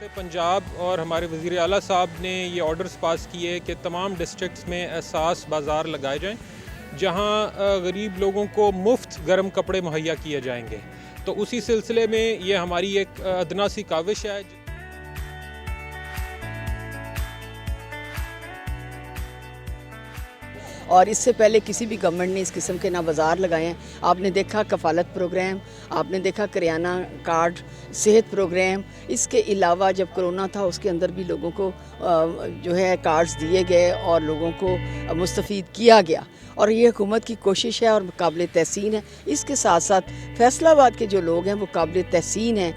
पंजाब और हमारे वज़ीर आला साहब ने ये ऑर्डर्स पास किए कि तमाम डिस्ट्रिक्ट्स में एहसास बाज़ार लगाए जाएं जहां गरीब लोगों को मुफ्त गर्म कपड़े मुहैया किए जाएंगे। तो उसी सिलसिले में ये हमारी एक अदना सी काविश है। और इससे पहले किसी भी गवर्नमेंट ने इस किस्म के ना बाज़ार लगाए हैं। आपने देखा कफ़ालत प्रोग्राम, आपने देखा करियाना कार्ड, सेहत प्रोग्राम। इसके अलावा जब कोरोना था उसके अंदर भी लोगों को जो है कार्ड्स दिए गए और लोगों को मुस्तफ़ीद किया गया और ये हुकूमत की कोशिश है और काबिल तहसीन है। इसके साथ साथ फैसलाबाद के जो लोग हैं वो काबिल तहसीन हैं।